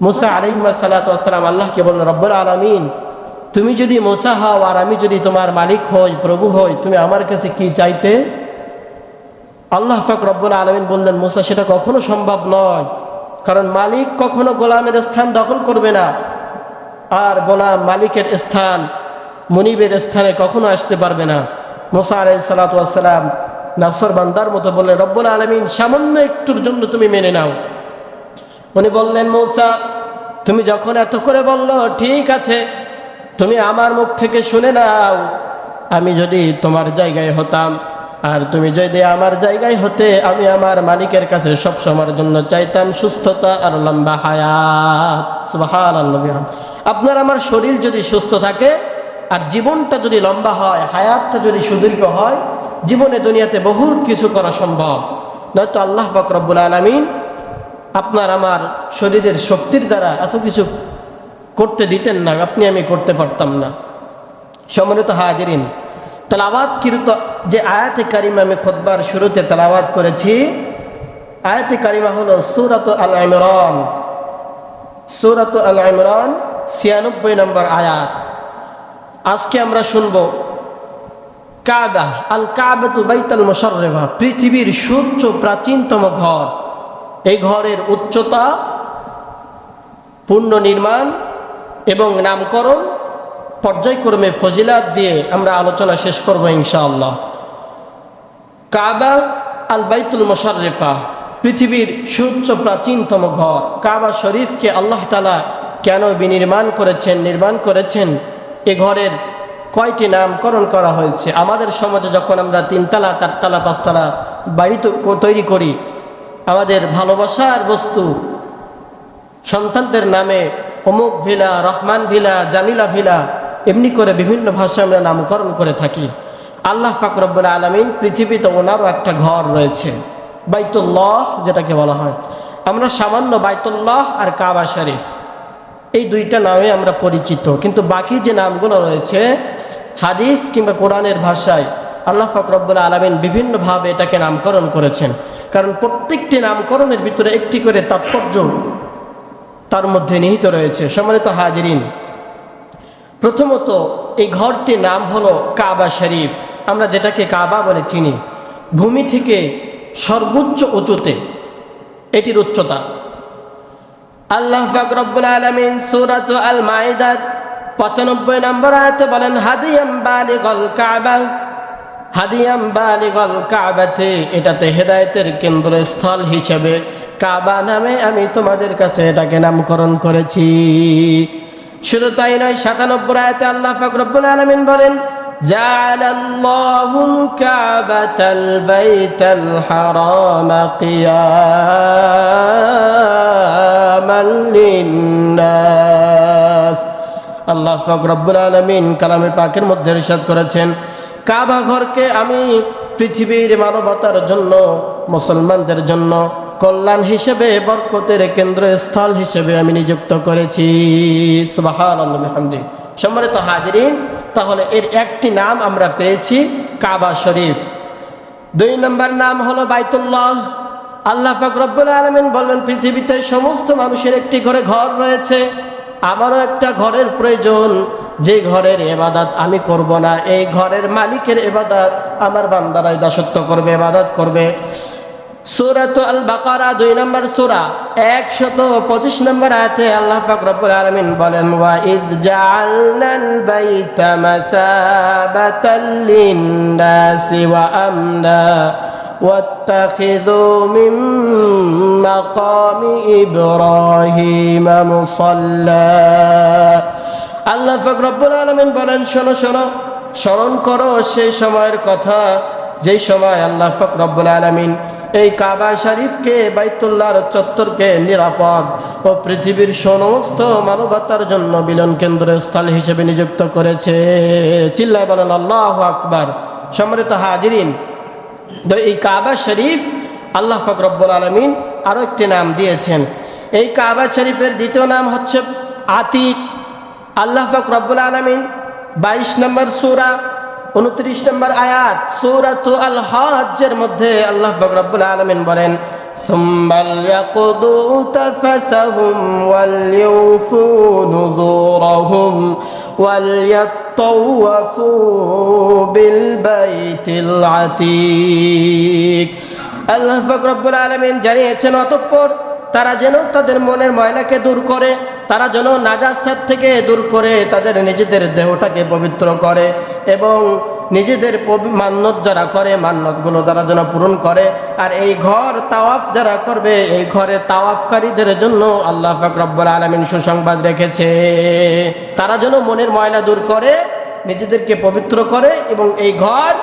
মুসা আলাইহিস সালাতু ওয়াস সালাম আল্লাহকে বললেন, রব্বুল আলামিন, তুমি যদি মুসা হও আর আমি যদি তোমার মালিক হই, প্রভু হই, তুমি আমার কাছে কি চাইতে? আল্লাহ পাক রব্বুল আলামিন বললেন, মুসা, সেটা কখনো সম্ভব নয়, কারণ মালিক কখনো গোলামের স্থান দখল করবে না, আর গোলাম মালিকের স্থান, মুনিবের স্থানে কখনো আসতে পারবে না। মুসা আলাইহিস সালাতু ওয়াস সালাম নাসর বান্দার মতো বললেন, রব্বুল আলামিন, সামান্য একটুর জন্য তুমি মেনে নাও। উনি বললেন, মুসা, তুমি যখন এত করে বললো, ঠিক আছে, তুমি আমার মুখ থেকে শুনে নাও, আমি যদি তোমার জায়গায় হতাম আর তুমি যদি আমার জায়গায় হতে, আমি আমার মালিকের কাছে সব সময়ের জন্য চাইতাম সুস্থতা আর লম্বা হায়াত। সুবহানাল্লাহ। আপনার আমার শরীর যদি সুস্থ থাকে আর জীবনটা যদি লম্বা হয়, হায়াতটা যদি সুদীর্ঘ হয়, জীবনে দুনিয়াতে বহুত কিছু করা সম্ভব। নয়তো আল্লাহ পাক রব্বুল আলামিন আপনার আমার শরীরের শক্তির দ্বারা এত কিছু করতে দিতেন না, আপনি আমি করতে পারতাম না। সম্মানিত হাজিরিন, তেলাওয়াতকৃত যে আয়াতে কারিমা আমি খুতবার শুরুতে তেলাওয়াত করেছি, আয়াতে কারিমা হলো সূরাত আল ইমরান, সূরাত আল ইমরান ৯৬ নম্বর আয়াত। আজকে আমরা শুনব কাবা, আল কাবাতু বাইতুল মুশাররাফা, পৃথিবীর সূচ্য প্রাচীনতম ঘর। এই ঘরের উচ্চতা, পুনর্নির্মাণ এবং নামকরণ পর্যায়ক্রমে ফজিলাত দিয়ে আমরা আলোচনা শেষ করব ইনশাআল্লাহ। কাবা আল বাইতুল মুশাররাফা, পৃথিবীর সূচ্য প্রাচীনতম ঘর। কাবা শরীফকে আল্লাহ তাআলা কেন নির্মাণ করেছেন? এ ঘরের কয়টি নামকরণ করা হয়েছে? আমাদের সমাজে যখন আমরা ৩তলা, ৪তলা, ৫তলা বাড়ি তৈরি করি, আমাদের ভালোবাসার বস্তু সন্তানদের নামে অমুক villa, Rahman villa, Jamila villa, এমনি করে বিভিন্ন ভাষায় আমরা নামকরণ করে থাকি। আল্লাহ পাক রব্বুল আলামিন পৃথিবীতে ওনারও একটা ঘর রয়েছে, বাইতুল্লাহ যেটাকে বলা হয়। আমরা সামান্য বাইতুল্লাহ আর কাবা শরীফ, এই দুইটা নামে আমরা পরিচিত, কিন্তু বাকি যে নামগুলো রয়েছে হাদিস কিংবা কোরআনের ভাষায় আল্লাহ পাক রব্বুল আলামিন বিভিন্নভাবে এটাকে নামকরণ করেছেন, কারণ প্রত্যেকটি নামকরণের ভিতরে একটি করে তাৎপর্য তার মধ্যে নিহিত রয়েছে। সম্মানিত হাজিরিন, প্রথমত এই ঘরটির নাম হলো কাবা শরীফ, আমরা যেটাকে কাবা বলে চিনি। ভূমি থেকে সর্বোচ্চ উঁচুতে এটির উচ্চতা। আল্লাহ পাক রব্বুল আলামিন সূরাত আল মাইদার ৯৫ নম্বর আয়াতে বলেন, হাদিয়াম বালিগাল কাবা, হাদিয়াম বালিগাল কাবাতে, এটাতে হেদায়েতের কেন্দ্রস্থল হিসেবে কাবা নামে আমি তোমাদের কাছে এটাকে নামকরণ করেছি। শুধু তাই নয়, ৯৭ আয়াতে আল্লাহ পাক রব্বুল আলামিন বলেন, জাআলাল্লাহুল কাবাতাল বাইতাল হারামা কিয়ামান লিন্নাস। আল্লাহ পাক রব্বুল আলামিন কালামে পাকের মধ্যে ইরশাদ করেছেন, কাবা ঘরকে আমি পৃথিবীর মানবতার জন্য, মুসলমানদের জন্য কল্যাণ হিসেবে, বরকতের কেন্দ্রস্থল হিসেবে আমি নিযুক্ত করেছি। সুবহানাল্লাহ বিহামদিহি। সম্মানিত হাজিরিন, তাহলে এর একটি নাম আমরা পেয়েছি কাবা শরীফ। ২ নম্বর নাম হলো বাইতুল্লাহ। আল্লাহ পাক রব্বুল আলামিন বললেন, পৃথিবীতে সমস্ত মানুষের একটি করে ঘর রয়েছে, আমারও একটা ঘরের প্রয়োজন, যে ঘরের ইবাদত আমি করব না, এই ঘরের মালিকের ইবাদত আমার বান্দারাই দাসত্ব করবে, ইবাদত করবে। সূরাত আল বাকারা ২ নম্বর সূরা ১২৫ নম্বর আয়াতে আল্লাহ পাক রব্বুল আলামিন বলেন, ওয়া ইয জাআলনাল বাইতা মাসাবাতাল লিন-নাসি ওয়া আমনা ওয়াত্তাখিযু মিন মাকামি ইব্রাহিম মুসাল্লা। আল্লাহ পাক রব্বুল আলামিন বলেন, শোনো, স্মরণ করো সেই সময়ের কথা, যেই সময় আল্লাহ পাক রব্বুল আলামিন এই কাবা শরীফকে, বাইতুল্লাহর চত্বরকে নিরাপদ ও পৃথিবীর সমস্ত মানবতার জন্য মিলন কেন্দ্রস্থল হিসেবে নিযুক্ত করেছে। চিল্লায় বলেন আল্লাহু আকবার। সম্মানিত হাজিরিন, এই কাবা শরীফ আল্লাহ পাক রব্বুল আলামিন আরও একটি নাম দিয়েছেন। এই কাবা শরীফের দ্বিতীয় নাম হচ্ছে আতিক। আল্লাহ পাক রব্বুল আলামিন ২২ নম্বর সূরা ২৯ নম্বর আয়াত সূরাত আল হজ্জের মধ্যে আল্লাহ পাক রব্বুল আলামিন বলেন, ثم ليقضوا تفثهم وليوفوا نذورهم وليطوفوا بالبيت العتيق। আল্লাহ পাক রব্বুল আলামিন জানিয়েছেন অতঃপর তারা যেন তাদের মনের ময়লাকে দূর করে, তারা যেন নাজাসাত থেকে দূর করে তাদের নিজেদের দেহটাকে পবিত্র করে এবং নিজেদের মান্নত যারা করে মান্নতগুলো তারা যেন পূরণ করে। আর এই ঘর তাওয়াফ যারা করবে এই ঘরের তাওয়াফকারীদের জন্য আল্লাহ পাক রব্বুল আলামিন সুসংবাদ রেখেছে, তারা যেন মনের ময়লা দূর করে, নিজেদেরকে পবিত্র করে এবং এই ঘর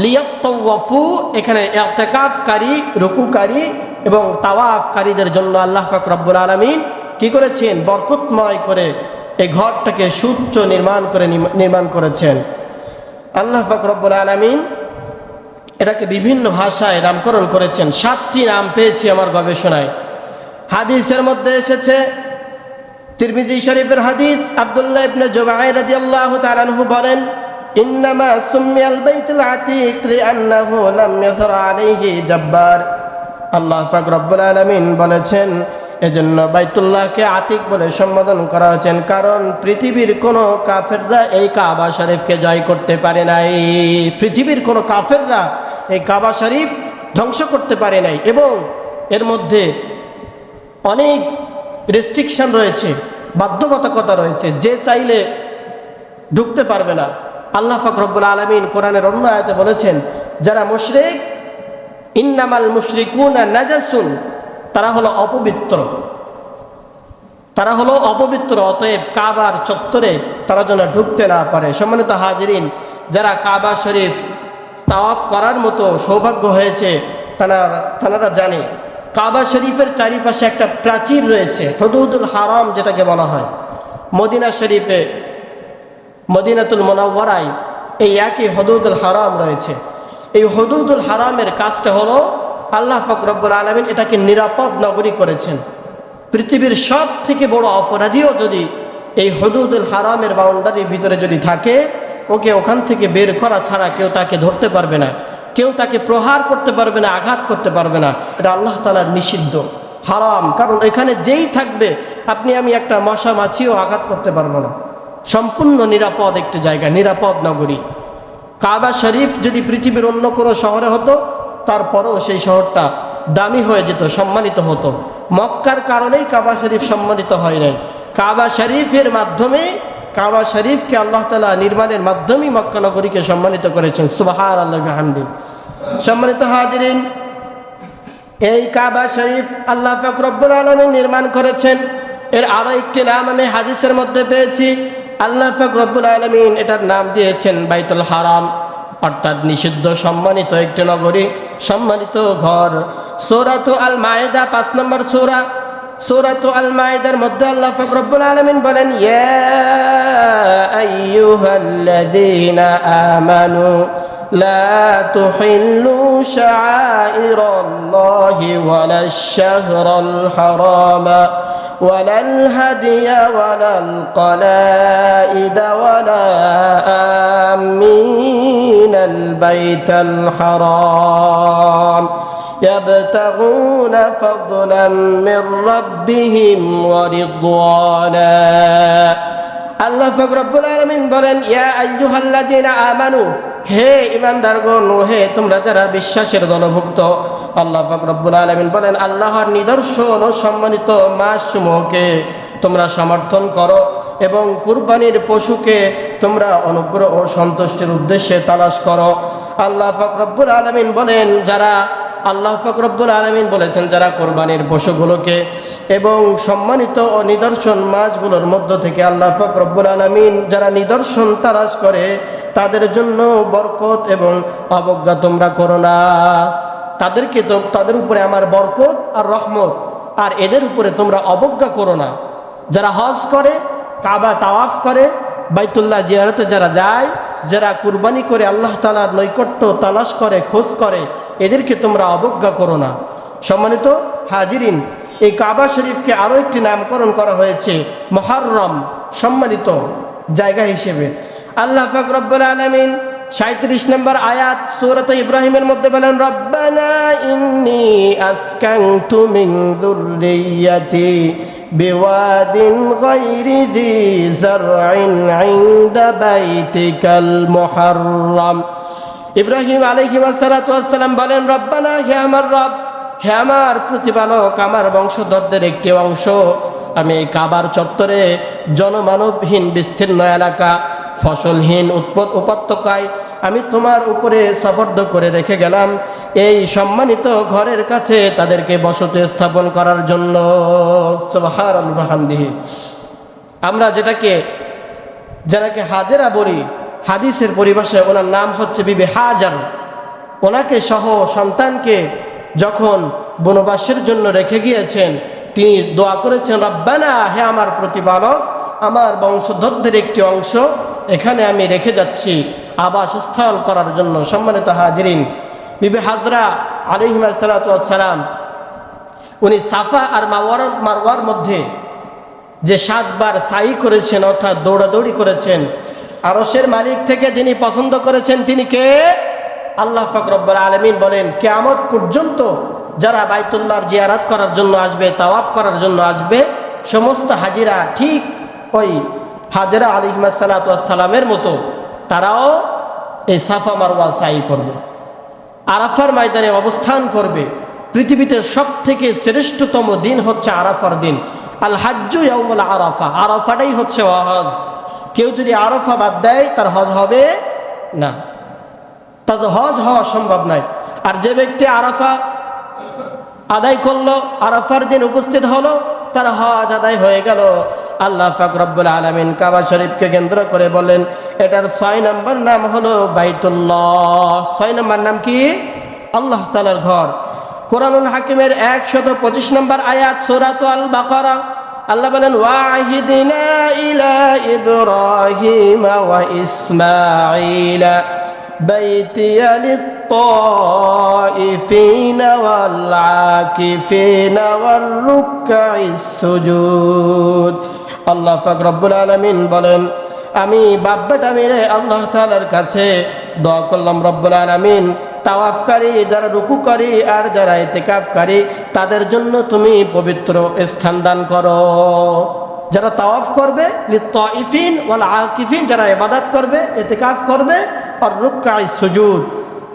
লিয়াত্তাওয়াফু, এখানে ইতিকাফকারী, রুকুকারী এবং তাওয়াফকারীদের জন্য আল্লাহ পাক রব্বুল আলামিন কি করেছেন? বরকতময় করে এই ঘরটাকে সুউচ্চ নির্মাণ করেছেন। আল্লাহ পাক রব্বুল আলামিন এটাকে বিভিন্ন ভাষায় নামকরণ করেছেন। 7টি নাম পেয়েছি আমার গবেষণায়। হাদিসের মধ্যে এসেছে, তিরমিজি শরীফের হাদিস, আব্দুল্লাহ ইবনে জুবাইর রাদিয়াল্লাহু তাআলা আনহু বলেন, ইন্নামা সুমিয়াল বাইতুল আতিক লিআন্নাহু লাম ইয়াসরা আলাইহি জাব্বার। আল্লাহ পাক রব্বুল আলামিন বলেছেন এজন্য বাইতুল্লাহকে আতিক বলে সম্বোধন করা হয়েছে, কারণ পৃথিবীর কোনো কাফেররা এই কাবা শরীফকে জয় করতে পারে নাই। পৃথিবীর কোনো কাফেররা এই কাবা শরীফ ধ্বংস করতে পারে নাই এবং এর মধ্যে অনেক রেস্ট্রিকশন রয়েছে, বাধ্যবাধকতা রয়েছে, যে চাইলে ঢুকতে পারবে না। আল্লাহ পাক রব্বুল আলামিন কোরআনের অন্য আয়াতে বলেছেন, যারা মুশরিক, ইন্নামাল মুশরিকুনা নাজাসুন, তারা হলো অপবিত্র, তারা হলো অপবিত্র, অতএব কাবার চত্বরে তারা যেন ঢুকতে না পারে। সম্মানিত হাজিরিন, যারা কাবা শরীফ তাওয়াফ করার মতো সৌভাগ্য হয়েছে তারা জানে কাবা শরীফের চারিপাশে একটা প্রাচীর রয়েছে, হুদুদুল হারাম যেটাকে বলা হয়। মদিনা শরীফে, মদিনাতুল মুনাওয়ারায় এই একই হুদুদুল হারাম রয়েছে। এই হুদুদুল হারামের কাজটা হলো আল্লাহ পাক রব্বুল আলামিন এটাকে নিরাপদ নগরী করেছেন। পৃথিবীর সব থেকে বড় অপরাধীও যদি এই হুদুদুল হারামের বাউন্ডারির ভিতরে যদি থাকে, ওকে ওখান থেকে বের করা ছাড়া কেউ তাকে ধরতে পারবে না, কেউ তাকে প্রহার করতে পারবে না, আঘাত করতে পারবে না। এটা আল্লাহ তাআলার নিষিদ্ধ, হারাম। কারণ এখানে যেই থাকবে, আপনি আমি একটা মশা মাছিও আঘাত করতে পারবো না। সম্পূর্ণ নিরাপদ একটি জায়গা, নিরাপদ নগরী। কাবা শরীফ যদি পৃথিবীর অন্য কোনো শহরে হতো, তারপরেও সেই শহরটা দামি হয়ে যেত, সম্মানিত হতো। মক্কার কারণেই কাবা শরীফ সম্মানিত হয় নাই। কাবা শরীফের মাধ্যমে, কাবা শরীফকে আল্লাহ তাআলা নির্মাণের মাধ্যমেই মক্কা নগরীকে সম্মানিত করেছেন। সুবহানাল্লাহি ওয়া বিহামদিহি। সম্মানিত হাজিরিন, এই কাবা শরীফ আল্লাহ পাক রব্বুল আলামিন নির্মাণ করেছেন। এর আরো একটি নাম আমি হাদিসের মধ্যে পেয়েছি। আল্লাহ পাক রব্বুল আলামিন এটার নাম দিয়েছেন বাইতুল হারাম, অর্থাৎ নিষিদ্ধ, সম্মানিত একটি নগরী, সম্মানিত ঘর। সূরাতুল আল মায়েদা 5 নম্বর সূরা, সূরাতুল আল মায়েদার মধ্যে আল্লাহ পাক রব্বুল আলামিন বলেন, ইয়া আইয়ুহাল্লাযীনা আমানু লা তুহিল্লু শাআইরাল্লাহি ওয়ালাশ শাহরাল হারামা ولا الهدي ولا القلائد ولا آمين البيت الحرام يبتغون فضلا من ربهم ورضوانا। আল্লাহ পাক রব্বুল আলামিন বলেন, ইয়া আইয়ুহাল্লাযীনা আমানু, হে ঈমানদারগণ, হে তোমরা যারা বিশ্বাসের দলভুক্ত। আল্লাহ পাক রব্বুল আলামিন বলেন, আল্লাহর নিদর্শন ও সম্মানিত মাসসমূহকে তোমরা সমর্থন করো এবং কুরবানির পশুকে তোমরা অনুগ্রহ ও সন্তুষ্টির উদ্দেশ্যে তালাশ করো। আল্লাহ পাক রব্বুল আলামিন বলেন, আল্লাহ পাক রব্বুল আলামিন বলেছেন, যারা কোরবানির পশুগুলোকে এবং সম্মানিত ও নিদর্শন মাছগুলোর মধ্য থেকে আল্লাহ পাক রব্বুল আলামিন যারা নিদর্শন তালাশ করে, তাদের জন্য বরকত এবং অবজ্ঞা তোমরা করো না। তাদের উপরে আমার বরকত আর রহমত, আর এদের উপরে তোমরা অবজ্ঞা করো না। যারা হজ করে, কাবা তাওয়াফ করে, বাইতুল্লাহ জিয়ারতে যারা যায়, যারা কুরবানি করে আল্লাহ তাআলার নৈকট্য তালাশ করে, খোঁজ করে, এদেরকে তোমরা অবজ্ঞা করো না। সম্মানিত হাজিরিন, এই কাবা শরীফকে আরও একটি নামকরণ করা হয়েছে মুহাররম, সম্মানিত জায়গা হিসেবে। আল্লাহ পাক রব্বুল আলামিন 37 নম্বর আয়াত সূরা ইব্রাহিমের মধ্যে বলেন, রব্বানা ইন্নী আসকানতু মিন যুররিয়্যাতি বিওয়াদিন গায়রি যি যারইন ইনদা বাইতিকাল মুহাররাম। ইব্রাহিম আলাইহিস সালাতু ওয়াস সালাম বলেন, রব্বানা, হে আমার রব, হে আমার প্রতিপালক, আমার বংশধরদের একটি অংশ আমি এই কাবার চত্বরে জনমানবহীন বিস্তীর্ণ এলাকা, ফসলহীন উপত্যকায় আমি তোমার উপরে সুপর্দ করে রেখে গেলাম, এই সম্মানিত ঘরের কাছে তাদেরকে বসতি স্থাপন করার জন্য। সুবহানাল্লাহি ওয়া বিহামদিহি। আমরা যেটাকে হাজেরা বলি, হাদিসের পরিভাষায় ওনার নাম হচ্ছে বিবি হাজার। ওনাকে সহ সন্তানকে যখন বনবাসের জন্য রেখে গিয়েছেন, তিনি দোয়া করেছেন, রব্বানা, হে আমার প্রতিপালক, আমার বংশধরদের একটি অংশ এখানে আমি রেখে যাচ্ছি আবাসস্থল করার জন্য। সম্মানিত হাজিরিন, বিবি হাজরা আলাইহিস সালাতু ওয়াস সালাম উনি সাফা আর মারওয়ার মধ্যে যে 7 বার সাই করেছেন, অর্থাৎ দৌড়াদৌড়ি করেছেন, আরশের মালিক থেকে যিনি পছন্দ করেছেন তিনি কে? আল্লাহ পাক রব্বুল আলামিন বলেন, কিয়ামত পর্যন্ত যারা বাইতুল্লাহর জিয়ারত করার জন্য আসবে, তাওয়াফ করার জন্য আসবে, সমস্ত হাজিরা ঠিক ওই হাজরা আলাইহিস সালাতু ওয়াস সালামের মতো তারাও এই সাফা মারওয়া সাই করবে, আরাফার ময়দানে অবস্থান করবে। পৃথিবীতে সবথেকে শ্রেষ্ঠতম দিন হচ্ছে আরাফার দিন। আল হাজ্জু ইয়াউমুল আরাফা, আরাফাটাই হচ্ছে হজ। কেউ যদি আরাফা বাদ দেয় তার হজ হবে না, তার হজ হওয়া সম্ভব নয়। আর যে ব্যক্তি আরাফা আদায় করলো, আরাফার দিন উপস্থিত হলো, তার হজ আদায় হয়ে গেল। আল্লাহ পাক রব্বুল আলামিন কাবা শরীফকে কেন্দ্র করে বলেন, এটার 6 নম্বর নাম হলো বাইতুল্লাহ। 6 নম্বর নাম কি? আল্লাহ তাআলার ঘর। কোরআনুল হাকিমের 125 নম্বর আয়াত সূরাতুল আল বাকারা, আল্লাহ বলেন, ওয়াহিদিনা ইলা ইব্রাহিম ওয়া ইসমাঈলা বাইতিয়া লিত-তাইফিনা ওয়াল আকিফিনা ওয়ার রুকআইস সুজুদ। আল্লাহ পাক রব্বুল আলামিন বলেন, আমি বাপ বেটা মিলে আল্লাহ তাআলার কাছে দোয়া করলাম, রব্বুল আলামিন তাওয়াফকারী যারা রুকুকারী আর যারা ইতিকাফকারী তাদের জন্য তুমি পবিত্র স্থান দান করো। যারা তাওয়াফ করবে, লিত-তাইফিন ওয়াল আকিফিন, যারা ইবাদত করবে, ইতিকাফ করবে, আর রুকআইস সুজুদ,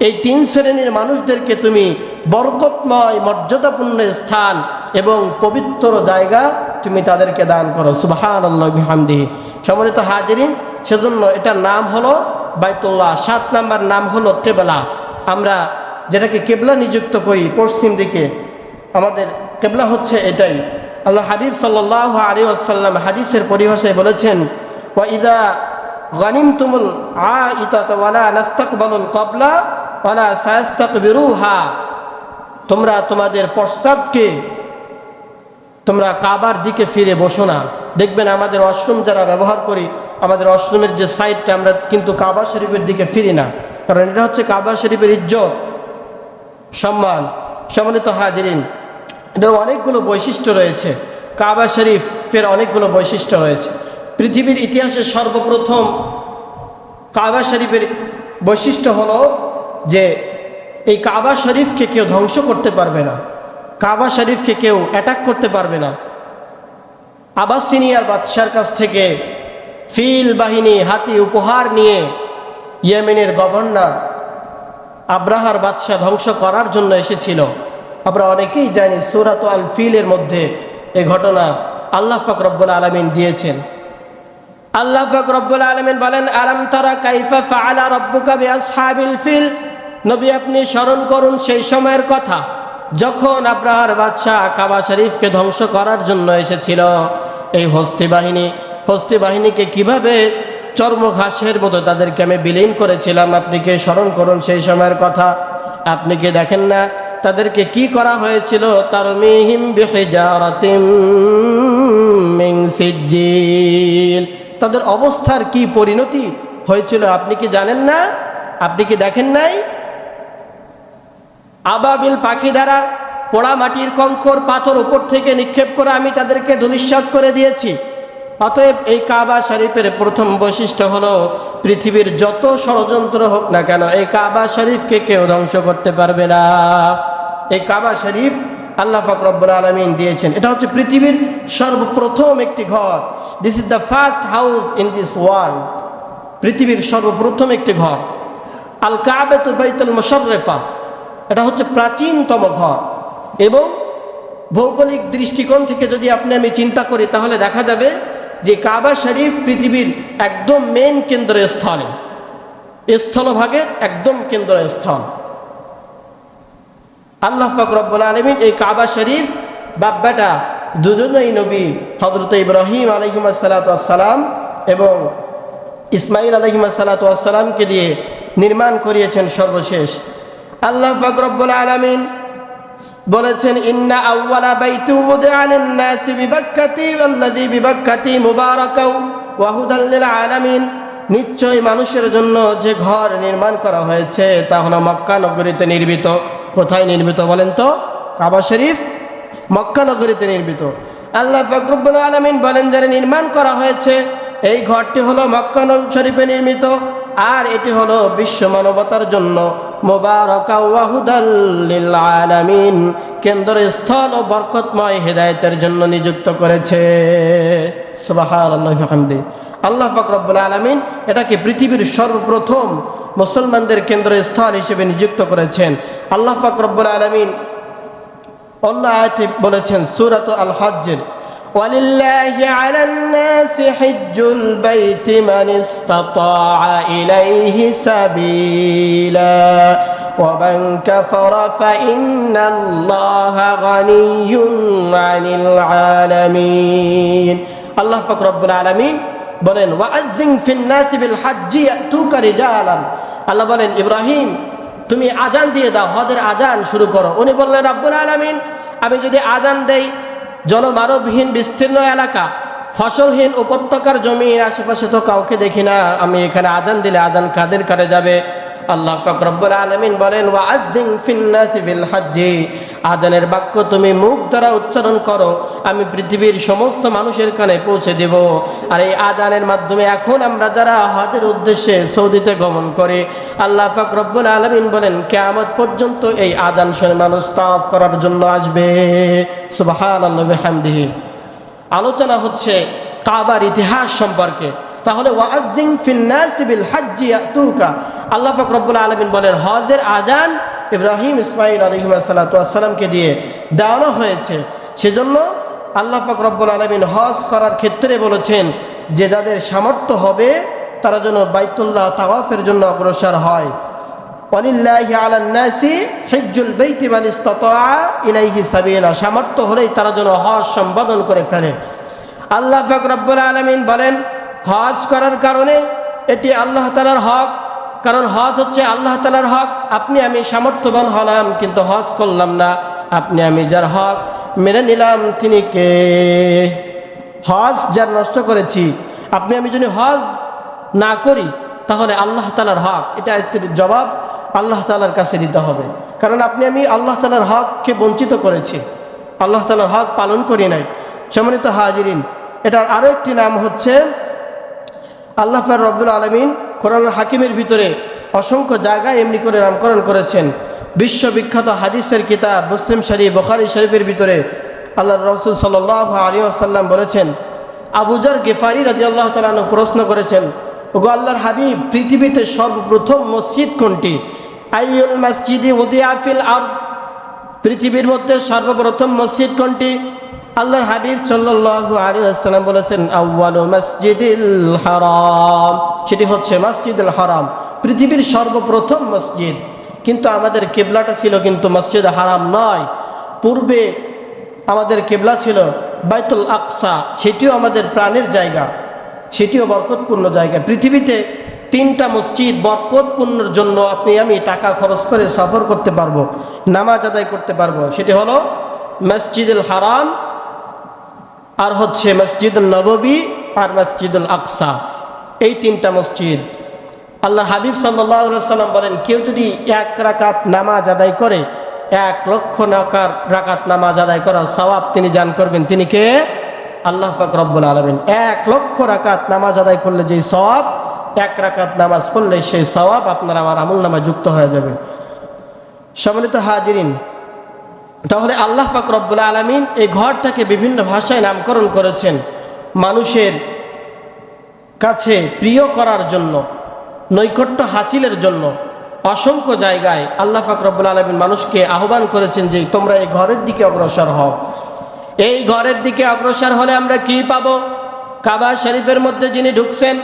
এই 3 শ্রেণীর মানুষদেরকে তুমি বরকতময় মর্যাদাপূর্ণ স্থান এবং পবিত্র জায়গা তুমি তাদেরকে দান করো। সুবহানাল্লাহি ওয়া বিহামদিহি। সম্মানিত হাজিরিন, সেজন্য এটার নাম হলো বাইতুল্লাহ। 7 নম্বর নাম হলো কিবলা। আমরা যেটাকে কিবলা নিযুক্ত করি পশ্চিম দিকে, আমাদের কিবলা হচ্ছে এটাই। আল্লাহ হাবিব সাল্লাল্লাহু আলাইহি ওয়াসাল্লাম হাদিসের পরিভাষায় বলেছেন, ওয়া ইযা গানিমতুমুল আইতাতা ওয়ালা নাস্তাকবালুল ক্বাবলা ওয়ালা সায়াস্তাকবিরুহা, তোমরা তোমাদের পশ্চাৎকে তোমরা কাবার দিকে ফিরে বসো না। দেখবেন আমাদের ওয়াশরুম যারা ব্যবহার করি, আমাদের ওয়াশরুমের যে সাইডটা, আমরা কিন্তু কাবা শরীফের দিকে ফিরি না, কারণ এটা হচ্ছে কাবা শরীফের ইজ্জত, সম্মান। সম্মানিত হাজিরিন, এটার অনেকগুলো বৈশিষ্ট্য রয়েছে। কাবা শরীফের অনেকগুলো বৈশিষ্ট্য রয়েছে। পৃথিবীর ইতিহাসে সর্বপ্রথম কাবা শরীফের বৈশিষ্ট্য হলো যে এই কাবা শরীফকে কেউ ধ্বংস করতে পারবে না, কাবা শরীফকে কেউ অ্যাটাক করতে পারবে না। আবাসিনিয়ার বাদশার কাছ থেকে ফিল বাহিনী, হাতি উপহার নিয়ে ইয়েমেনের গভর্নর আব্রাহার বাদশা ধ্বংস করার জন্য এসেছিল। আমরা অনেকেই জানি সূরাত আল ফিলের মধ্যে এই ঘটনা আল্লাহ পাক রব্বুল আলামিন দিয়েছেন। আল্লাহ পাক রব্বুল আলামিন বলেন, আলাম তারা কাইফা ফাআলা রাব্বুকা বিআসহাবিল ফিল। নবী, আপনি স্মরণ করুন সেই সময়ের কথা যখন আব্রাহার বাদশা কাবা শরীফকে ধ্বংস করার জন্য এসেছিল। এই হস্তি বাহিনীকে কিভাবে চর্মঘাসের মতো তাদেরকে আমি বিলীন করেছিলাম, আপনি কি স্মরণ করুন সেই সময়ের কথা। আপনি কি দেখেন না তাদেরকে কি করা হয়েছিল? তারমিহিম বিহিজারাতিম মিন সিজ্জিল, তাদের অবস্থার কি পরিণতি হয়েছিল আপনি কি জানেন না? আপনি কি দেখেন নাই? আবাবিল পাখি দ্বারা পোড়া মাটির কঙ্কর পাথর উপর থেকে নিক্ষেপ করে আমি তাদেরকে ধূলিসাৎ করে দিয়েছি। অতএব এই কাবা শরীফের প্রথম বৈশিষ্ট্য হলো পৃথিবীর যত ষড়যন্ত্র হোক না কেন এই কাবা শরীফকে কেউ ধ্বংস করতে পারবে না। এই কাবা শরীফ আল্লাহ পাক রব্বুল আলামিন দিয়েছেন। এটা হচ্ছে পৃথিবীর সর্বপ্রথম একটি ঘর। This is the first house in this world. পৃথিবীর সর্বপ্রথম একটি ঘর। আল কাবাতুল বাইতুল মুশাররিফা, এটা হচ্ছে প্রাচীনতম ঘর। এবং ভৌগোলিক দৃষ্টিকোণ থেকে যদি আমি চিন্তা করি তাহলে দেখা যাবে যে কাবা শরীফ পৃথিবীর একদম মেন কেন্দ্রস্থলে, স্থলভাগের একদম কেন্দ্রস্থল। আল্লাহ পাক রব্বুল আলামিন এই কাবা শরীফ বাপ বেটা দুজনেই নবী হযরত ইব্রাহিম আলাইহিস সালাতু ওয়াস সালাম এবং ইসমাইল আলাইহিস সালাতু ওয়াস সালামকে দিয়ে নির্মাণ করিয়েছেন সর্বশেষ। আল্লাহ পাক রব্বুল আলামিন বলেছেন, ইন্না আউওয়ালা বাইতু উদিআ লিন-নাসি বিবাক্কাতি ওয়াল্লাযী বিবাক্কাতি মুবারাকাও ওয়া হুদাল লিল আলামিন। নিশ্চয় মানুষের জন্য যে ঘর নির্মাণ করা হয়েছে তা হলো মক্কা নগরীতে নির্মিত। কোথায় নির্মিত বলেন তো? কাবা শরীফ মক্কা নগরীতে নির্মিত। আল্লাহ পাক রব্বুল আলামিন বলেন, যারা নির্মাণ করা হয়েছে এই ঘরটি হলো মক্কা শরীফে নির্মিত, আর এটি হলো বিশ্ব মানবতার জন্য মুবারাকা ওয়া হুদাল লিল আলামিন, কেন্দ্রস্থল ও বরকতময় হেদায়েতের জন্য নিযুক্ত করেছে। সুবহানাল্লাহি ওয়া বিহামদিহি। আল্লাহ পাক রব্বুল আলামিন এটাকে পৃথিবীর সর্বপ্রথম মুসলমানদের কেন্দ্রস্থল হিসেবে নিযুক্ত করেছেন। আল্লাহ পাক রব্বুল আলামিন অন্য আয়াতে বলেছেন সূরাত আল হজ্জের, ওয়ালিল্লাহি আলান নাসি হিজ্জুল বাইতি মান ইসতাতাআ ইলাইহি সাবিলা ওয়া মান কাফারা ফাইন্নাল্লাহা গানিয়্যুন আনিল আলামিন। আল্লাহ পাক রব্বুল আলামিন বলেন, ওয়াআযযিন ফিন নাসি বিল হজ্জি ইয়াতুকা রিজালান। আল্লাহ বলেন, ইব্রাহিম তুমি আজান দিয়ে দাও, হজের আজান শুরু করো। উনি বললেন, রব্বুল আলামিন আমি যদি আজান দেই জনমানবহীন বিস্তীর্ণ এলাকা, ফসলহীন উপত্যকার জমির আশেপাশে তো কাউকে দেখি না, আমি এখানে আজান দিলে আজান কাদের কারে যাবে? আল্লাহ পাক রব্বুল আলামিন বলেন, ওয়াআযযিন ফিন নাসি বিল হজ্জি, আজানের বাক্য তুমি মুখ দ্বারা উচ্চারণ করো, আমি পৃথিবীর সমস্ত মানুষের কানে পৌঁছে দেব। আর এই আজানের মাধ্যমে এখন আমরা যারা হজের উদ্দেশ্যে সৌদিতে গমন করি, আল্লাহ পাক রব্বুল আলামিন বলেন কিয়ামত পর্যন্ত এই আজান শুনে মানুষ তাওয়াফ করার জন্য আসবে। সুবহানাল্লাহি ওয়া বিহামদিহি। আলোচনা হচ্ছে কাবার ইতিহাস সম্পর্কে। তাহলে ওয়াআযযিন ফিন নাসি বিল হজ্জি ইয়াতুকা, আল্লাহ পাক রব্বুল আলামিন বলেন হজের আজান ইব্রাহিম ইসমাইল আলাইহিস সালাতু ওয়াস সালামকে দিয়ে দেওয়ানো হয়েছে। সেজন্য আল্লাহ পাক রব্বুল আলামিন হজ করার ক্ষেত্রে বলেছেন যে যাদের সামর্থ্য হবে তারা যেন বাইতুল্লাহ তাওয়াফের জন্য অগ্রসর হয়। ওয়ালিল্লাহি আলান নাসি হিজ্জুল বাইতি মান ইসতাতাআ ইলাইহি সাবিলা, সামর্থ্য হলেই তারা যেন হজ সম্পাদন করে ফেলে। আল্লাহ পাক রব্বুল আলামিন বলেন হজ করার কারণে এটি আল্লাহ তাআলার হক, কারণ হজ হচ্ছে আল্লাহ তাআলার হক। আপনি আমি সামর্থ্যবান হলাম কিন্তু হজ করলাম না, আপনি আমি যার হক মেনে নিলাম তিনি কে? হজ যার নষ্ট করেছি, আপনি আমি যদি হজ না করি তাহলে আল্লাহ তাআলার হক, এটা জবাব আল্লাহ তাআলার কাছে দিতে হবে। কারণ আপনি আমি আল্লাহ তাআলার হককে বঞ্চিত করেছি, আল্লাহ তাআলার হক পালন করি নাই। সম্মানিত হাজিরিন, এটার আরও একটি নাম হচ্ছে আল্লাহ পাক রব্বুল আলামিন কোরআনুল হাকিমের ভিতরে অসংখ্য জায়গায় এমনি করে নামকরণ করেছেন। বিশ্ববিখ্যাত হাদিসের কিতাব মুসলিম শরীফ, বুখারী শরীফের ভিতরে আল্লাহর রাসূল সাল্লাল্লাহু আলাইহি ওয়াসাল্লাম বলেছেন, আবু যর গিফারি রাদিয়াল্লাহু তাআলা আনহু প্রশ্ন করেছেন, ওগো আল্লাহর হাবিব, পৃথিবীতে সর্বপ্রথম মসজিদ কোনটি? আইয়ুল মাসজিদি উদিআ ফিল আরদ, পৃথিবীর মধ্যে সর্বপ্রথম মসজিদ কোনটি? আল্লাহর হাবিব সাল্লাল্লাহু আলাইহি ওয়াসাল্লাম বলেছেন, আউয়ালু মাসজিদিল হারাম, সেটি হচ্ছে মসজিদুল হারাম, পৃথিবীর সর্বপ্রথম মসজিদ। কিন্তু আমাদের কিবলাটা ছিল কিন্তু মসজিদ হারাম নয়, পূর্বে আমাদের কিবলা ছিল বাইতুল আকসা, সেটিও আমাদের প্রাণের জায়গা, সেটিও বরকতপূর্ণ জায়গা। পৃথিবীতে 3টা মসজিদ বরকতপূর্ণর জন্য আপনি আমি টাকা খরচ করে সফর করতে পারবো, নামাজ আদায় করতে পারবো। সেটি হলো মসজিদুল হারাম, আর হচ্ছে মসজিদুল নববী, আর মসজিদুল আকসা। এই 3টা মসজিদ। আল্লাহ হাবিব সাল্লাল্লাহু আলাইহি সাল্লাম বলেন, কেউ যদি 1 রাকাত নামাজ আদায় করে 1 লক্ষ রাকাত নামাজ আদায় করার সওয়াব তিনি দান করবেন। তিনি কে? আল্লাহ পাক রব্বুল আলামিন 1,00,000 রাকাত নামাজ আদায় করলে যেই সওয়াব, 1 রাকাত নামাজ পড়লে সেই সওয়াব আপনার আমার আমলনামায় যুক্ত হয়ে যাবে। সম্মানিত হাজিরিন, তাহলে আল্লাহ পাক রব্বুল আলামিন এই ঘরটাকে বিভিন্ন ভাষায় নামকরণ করেছেন মানুষের কাছে প্রিয় করার জন্য, নৈকট্য হাসিলের জন্য। অসংখ্য জায়গায় আল্লাহ পাক রব্বুল আলামিন মানুষকে আহ্বান করেছেন যে তোমরা এই ঘরের দিকে অগ্রসর হও। এই ঘরের দিকে অগ্রসর হলে আমরা কি পাবো? কাবা শরীফের মধ্যে যিনি ঢুকছেন,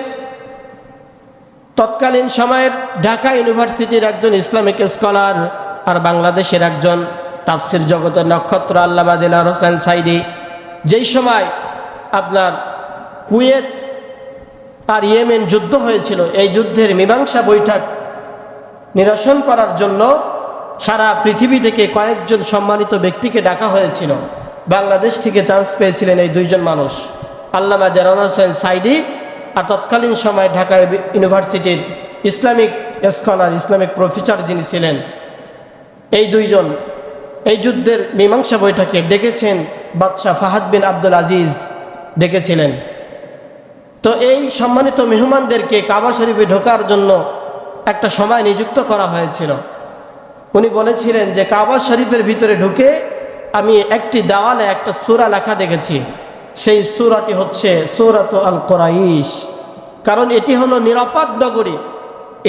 তৎকালীন সময়ের ঢাকা ইউনিভার্সিটির একজন ইসলামিক স্কলার আর বাংলাদেশের একজন তাফসির জগতের নক্ষত্র আল্লামা দিলওয়ার হোসেন সাইদি, যেই সময় আপনার কুয়েত আর ইয়েমেন যুদ্ধ হয়েছিল, এই যুদ্ধের মীমাংসা বৈঠক নিরসন করার জন্য সারা পৃথিবী থেকে কয়েকজন সম্মানিত ব্যক্তিকে ডাকা হয়েছিল। বাংলাদেশ থেকে চান্স পেয়েছিলেন এই দুইজন মানুষ, আল্লামা দিলওয়ার হোসেন সাইদি আর তৎকালীন সময় ঢাকা ইউনিভার্সিটির ইসলামিক স্কলার, ইসলামিক প্রফেসর যিনি ছিলেন। এই দুইজন এই যুদ্ধের মীমাংসা বৈঠকে ডেকেছেন বাদশাহ ফাহাদ বিন আব্দুল আজিজ ডেকেছিলেন। তো এই সম্মানিত মেহমানদেরকে কাবা শরীফে ঢোকার জন্য একটা সময় নিযুক্ত করা হয়েছিল। উনি বলেছিলেন যে কাবা শরীফের ভিতরে ঢুকে আমি একটি দেওয়ালে একটা সূরা লেখা দেখেছি, সেই সূরাটি হচ্ছে সূরাতু আল কুরাইশ। কারণ এটি হলো নিরাপদ নগরী,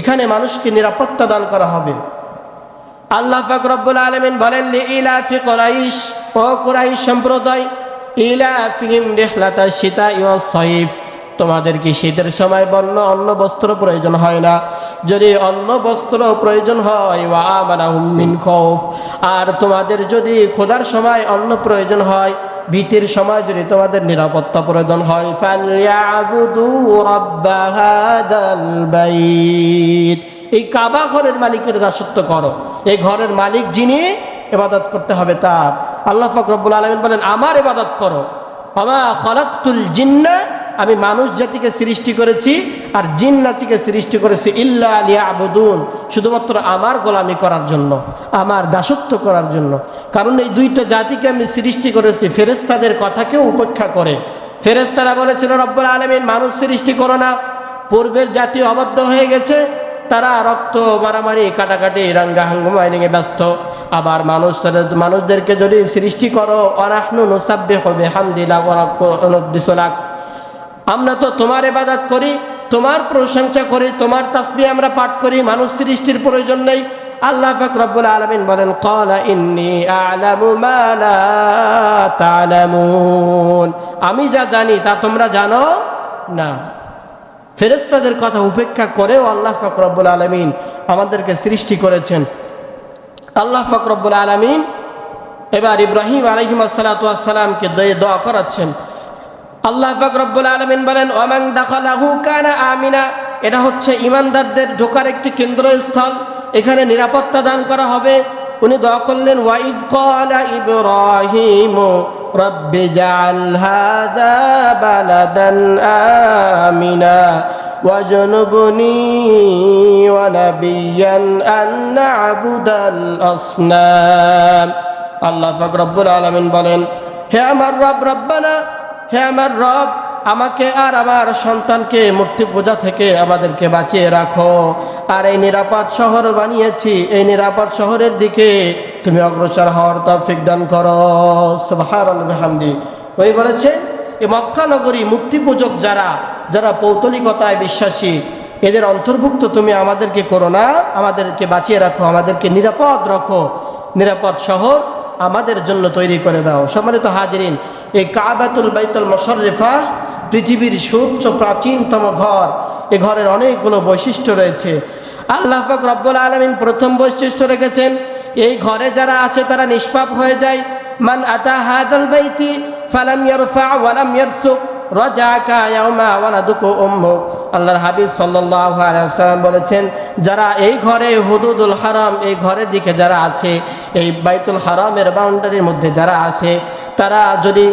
এখানে মানুষকে নিরাপত্তা দান করা হবে। আল্লাহ পাক রব্বুল আলামিন বলেন লিইলাফি কুরাইশ, ও কুরাইশ সম্প্রদায়, ইলাফিহিম রিহলাতাশ শিতাই ওয়াস সাইফ, তোমাদের কি শীতের সময় অন্য বস্ত্র প্রয়োজন হয় না? যদি অন্য বস্ত্র প্রয়োজন হয়, ওয়া আমানাহুম মিন খাউফ, আর তোমাদের যদি খোদার সময় অন্য প্রয়োজন হয়, ভীতির সময় যদি তোমাদের নিরাপত্তা প্রয়োজন হয়, ফালইয়াবুদু রাব্ব হাদাল বাইত, এই কাবা ঘরের মালিকের দাসত্ব করো। এই ঘরের মালিক যিনি, ইবাদত করতে হবে তার। আল্লাহ পাক রব্বুল আলামিন বলেন আমার ইবাদত করো। ওয়া খালাকতুল জিন্না, আমি মানুষ জাতিকে সৃষ্টি করেছি আর জিন জাতিকে সৃষ্টি করেছি ইল্লা লিয়াবুদুন, শুধুমাত্র আমার গোলামি করার জন্য, আমার দাসত্ব করার জন্য। কারণ এই দুইটা জাতিকে আমি সৃষ্টি করেছি ফেরেশতাদের কথাকেও উপেক্ষা করে। ফেরেশতারা বলেছিল রব্বুল আলামিন মানুষ সৃষ্টি করো না, পূর্বের জাতি অবাধ্য হয়ে গেছে, তারা রক্ত মারামারি কাটাকাটি রাঙ্গা হাঙ্গুমায় নিয়ে ব্যস্ত। আবার মানুষদেরকে যদি সৃষ্টি করো, অনাহনু নুসাব্বিহু বিহামদিকা ওয়া নুকদ্দিসু লাক, আমরা তো তোমার ইবাদত করি, তোমার প্রশংসা করি, তোমার তাসবিহ আমরা পাঠ করি, মানুষ সৃষ্টির প্রয়োজন নেই। আল্লাহ পাক রব্বুল আলামিন বলেন ক্বালা ইন্নী আ'লামু মা লা তা'লামুন, আমি যা জানি তা তোমরা জানো না। ফেরেশতাদের কথা উপেক্ষা করেও আল্লাহ পাক রব্বুল আলামিন আমাদেরকে সৃষ্টি করেছেন। আল্লাহ পাক রব্বুল আলামিন এবার ইব্রাহিম আলাইহিস সালাতু ওয়াস সালামকে দোয়া করাচ্ছেন। আল্লাহ পাক রব্বুল আলামিন বলেন ওয়ামান দাখালাহু কানা আমিনা, এটা হচ্ছে ইমানদারদের ঢোকার একটি কেন্দ্রস্থল, এখানে নিরাপত্তা দান করা হবে। উনি দোয়া করলেন ওয়াইদ ক্বালা ইব্রাহিমু রাব্বি জাআল হাযা বালাদান আমিনা ওয়াজনুবনি ওয়া নাবিয়ান আন না'বুদাল আসনাম। আল্লাহ পাক রব্বুল আলামিন বলেন হে আমার রব, রব্বানা, হে আমার রব, আমাকে আর আমার সন্তানকে মূর্তি পূজা থেকে আমাদেরকে বাঁচিয়ে রাখো। আর এই নিরাপদ শহর বানিয়েছি, এই নিরাপদ শহরের দিকে তুমি অগ্রসর হওয়ার তৌফিক দান করো। সুবহানাল্লাহি ওয়া বিহামদি। ওই বলেছেন এই মক্কা নগরী মূর্তি পূজক যারা পৌতলিকতায় বিশ্বাসী, এদের অন্তর্ভুক্ত তুমি আমাদেরকে করো না, আমাদেরকে বাঁচিয়ে রাখো, আমাদেরকে নিরাপদ রাখো, নিরাপদ শহর আমাদের জন্য তৈরি করে দাও। সম্মানিত হাজিরিন, এই কাবাতুল বাইতুল মুশাররিফা পৃথিবীর সবচেয়ে প্রাচীনতম ঘর। এই ঘরের অনেকগুলো বৈশিষ্ট্য রয়েছে। আল্লাহ পাক রব্বুল আলামিন প্রথম বৈশিষ্ট্য রেখেছেন, এই ঘরে যারা আছে তারা নিষ্পাপ হয়ে যায়। মান আতা হাযাল বাইতি ফালাম ইয়ারফা ওয়া লাম ইয়ারসুক রাজাকা ইয়াউমা ওয়ালাদুকু উম্মুক। আল্লাহর হাবিব সাল্লাল্লাহু আলাইহি ওয়াসাল্লাম বলেছেন, যারা এই ঘরে হুদুদুল হারাম, এই ঘরের দিকে যারা আছে, এই বাইতুল হারামের বাউন্ডারির মধ্যে যারা আছে, তারা যদি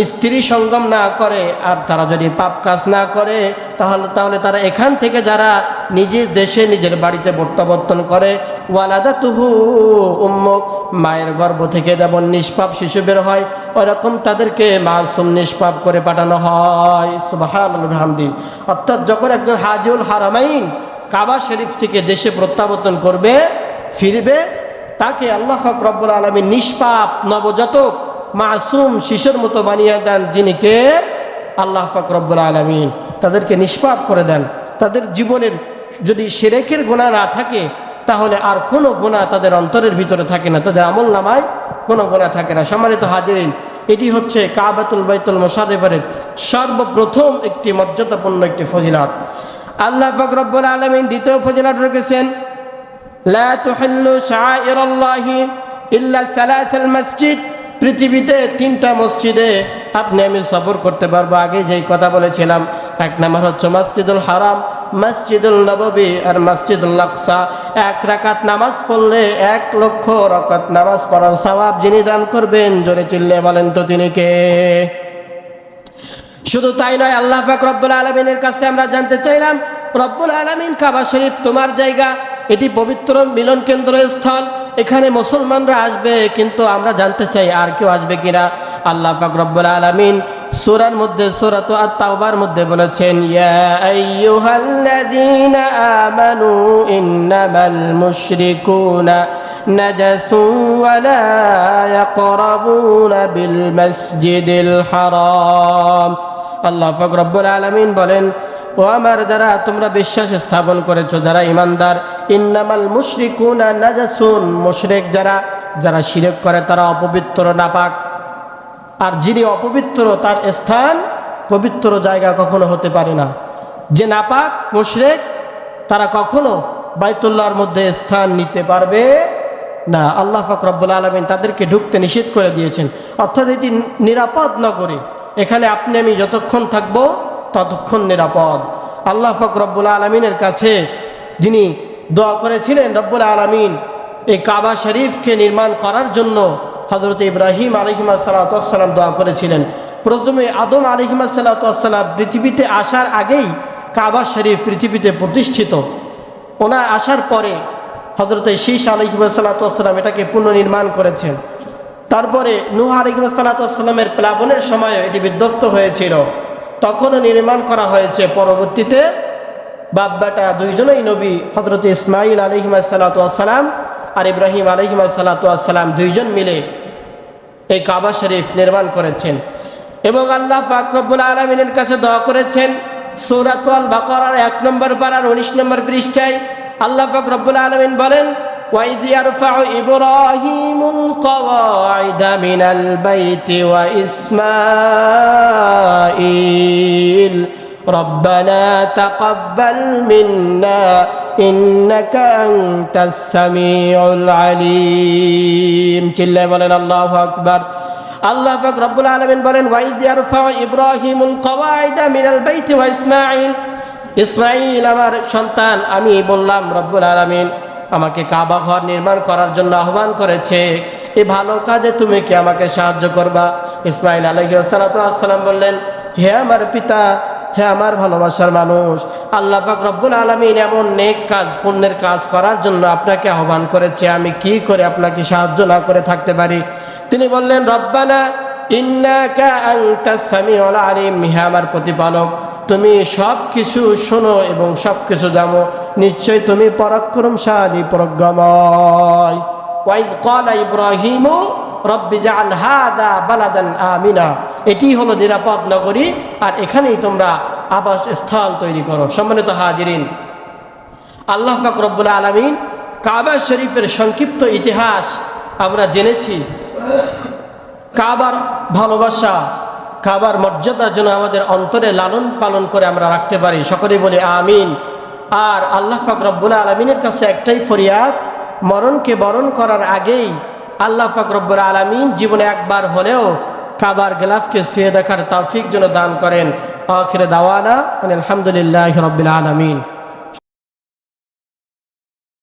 স্ত্রী সঙ্গম না করে আর তারা যদি পাপ কাজ না করে তাহলে তারা এখান থেকে যারা নিজের দেশে নিজের বাড়িতে প্রত্যাবর্তন করে, ওয়ালাদাতুহু উম্মুক, মায়ের গর্ভ থেকে যেমন নিষ্পাপ শিশু বের হয় ওইরকম তাদেরকে মাসুম নিষ্পাপ করে পাঠানো হয়। সুবহানাল্লাহ বিহামদি। অর্থাৎ যখন একজন হাজিউল হারামাইন কাবা শরীফ থেকে দেশে প্রত্যাবর্তন করবে, ফিরবে, তাকে আল্লাহ পাক রব্বুল আলামিন নিষ্পাপ নবজাতক মাসুম শিশুর মতো বানিয়ে দেন, যিনি কে? আল্লাহ পাক রব্বুল আলামিন। তাদেরকে নিষ্পাপ করে দেন। তাদের জীবনের যদি শিরকের গুনাহ না থাকে তাহলে আর কোনো গুনাহ তাদের অন্তরের ভিতরে থাকে না, তাদের আমল নামায় কোনো গুনাহ থাকে না। সম্মানিত হাজিরিন, এটি হচ্ছে কাবাতুল বাইতুল মুশাররফের সর্বপ্রথম একটি মর্যাদাপূর্ণ একটি ফজিলত। আল্লাহ পাক রব্বুল আলামিন দ্বিতীয় ফজিলত রেখেছেন, লা তুহিল্লু শাআইরাল্লাহি ইল্লা সালাসাল মসজিদ। পৃথিবীতে 3টা মসজিদে আপনি আমি সফর করতে পারবো। আগে যেই কথা বলেছিলাম, এক নাম্বার হচ্ছে মসজিদুল হারাম, মসজিদুল নববী আর মসজিদুল আকসা। 1 রাকাত নামাজ পড়লে 1 লক্ষ রাকাত নামাজ পড়ার সওয়াব যিনি দান করবেন, জোরে চিল্লে বলেন তো তিনি কে? শুধু তাই নয়, আল্লাহ পাক রব্বুল আলামিনের কাছে আমরা জানতে চাইলাম, রব্বুল আলামিন কাবা শরীফ তোমার জায়গা, এটি পবিত্র মিলন কেন্দ্র স্থল, এখানে মুসলমানরা আসবে, কিন্তু আমরা জানতে চাই আর কেউ আসবে কিনা। আল্লাহ পাক রব্বুল আলামিন সূরার মধ্যে, সূরাত আত-তাওবার মধ্যে বলেছেন, ইয়া আইয়ুহাল্লাযীনা আমানু ইন্নামাল মুশরিকুনা নাজাসুন ওয়া লা ইয়াকরাবুনা বিল মাসজিদিল হারাম। আল্লাহ পাক রব্বুল আলামিন বলেন, ও আমার যারা তোমরা বিশ্বাস স্থাপন করেছো, যারা ইমানদার, ইন্নামাল মুশরিকুনা নাজাসুন, মুশরিক যারা শিরক করে তারা অপবিত্র, নাপাক। আর যিনি অপবিত্র তার স্থান পবিত্র জায়গা কখনো হতে পারে না। যে নাপাক মুশরিক তারা কখনো বাইতুল্লাহর মধ্যে স্থান নিতে পারবে না। আল্লাহ পাক রব্বুল আলামিন তাদেরকে ঢুকতে নিষেধ করে দিয়েছেন। অর্থাৎ এটি নিরাপদ নগরী, এখানে আপনি আমি যতক্ষণ থাকবো ততক্ষণ নিরাপদ। আল্লাহ পাক রব্বুল আলামিনের কাছে যিনি দোয়া করেছিলেন, রব্বুল আলামিন এই কাবা শরীফকে নির্মাণ করার জন্য হযরত ইব্রাহিম আলাইহিসসালাম দোয়া করেছিলেন। প্রথমে আদম আলাইহিসসালাম পৃথিবীতে আসার আগেই কাবা শরীফ পৃথিবীতে প্রতিষ্ঠিত। ওনার আসার পরে হযরত শীশ আলাইহিসসালাম এটাকে পুনর্নির্মাণ করেছেন। তারপরে নূহ আলাইহিসসালামের প্লাবনের সময় এটি বিধ্বস্ত হয়েছিল, তখনও নির্মাণ করা হয়েছে। পরবর্তীতে বাপ বেটা দুইজনই নবী, হযরত ইসমাঈল আলাইহিসসালাম আর ইব্রাহিম আলাইহিসসালাম দুইজন মিলে এই কাবা শরীফ নির্মাণ করেছেন। এবং আল্লাহ পাক রব্বুল আলামিনের কাছে দোয়া করেছেন। সূরাত আল বাকারার 1 নম্বর পারার 19 নম্বর পৃষ্ঠায় আল্লাহ পাক রব্বুল আলামিন বলেন, وَإِذْ يَرْفَعُ إِبْرَاهِيمُ الْقَوَاعِدَ مِنَ الْبَيْتِ وَإِسْمَاعِيلُ رَبَّنَا تَقَبَّلْ مِنَّا إِنَّكَ أَنْتَ السَّمِيعُ الْعَلِيمُ। চিল্লায় বলেন আল্লাহু আকবার। আল্লাহ পাক রব্বুল আলামিন বলেন, وَإِذْ يَرْفَعُ إِبْرَاهِيمُ الْقَوَاعِدَ مِنَ الْبَيْتِ وَإِسْمَاعِيلُ। ইসমাঈল আমার সন্তান, আমি বললাম রব্বুল আলামিন আমাকে কাবা ঘর নির্মাণ করার জন্য আহ্বান করেছে, এই ভালো কাজে তুমি কি আমাকে সাহায্য করবা? ইসমাঈল আলাইহিসসালাম বললেন, হে আমার পিতা, হে আমার ভালোবাসার মানুষ, আল্লাহ পাক রব্বুল আলামিন এমন নেক কাজ, পুণ্যের কাজ করার জন্য আপনাকে আহ্বান করেছে, আমি কি করে আপনাকে সাহায্য না করে থাকতে পারি? তিনি বললেন, রব্বানা ইন্নাকা আনতাস সামিউল আলিম, হে আমার প্রতিপালক, তুমি সব কিছু শোনো এবং সব কিছু জানো, নিশ্চয় তুমি পরাক্রমশালী, প্রজ্ঞাময়। ওয়াইদ ক্বালা ইব্রাহিমু রব্বি জাআল হাযা বালাদান আমিনা, এটি হলো নিরাপদ নগরী, আর এখানেই তোমরা আবাস স্থল তৈরি করো। সম্মানিত হাজিরিন, আল্লাহ পাক রব্বুল আলামিন কাবা শরীফের সংক্ষিপ্ত ইতিহাস আমরা জেনেছি। কাবার ভালোবাসা, কাবার মর্যাদা যেন আমাদের অন্তরে লালন পালন করে আমরা রাখতে পারি। সকলেই বলি আমিন। আর আল্লাহ পাক রব্বুল আলামিনের কাছে একটাই ফরিয়াদ, মরণকে বরণ করার আগেই আল্লাহ পাক রব্বুল আলামিন জীবনে একবার হলেও কাবার গিলাফকে ছুঁয়ে দেখার তৌফিক যেন দান করেন। আখির দাওয়ানা আলহামদুলিল্লাহি রাব্বিল আলামিন।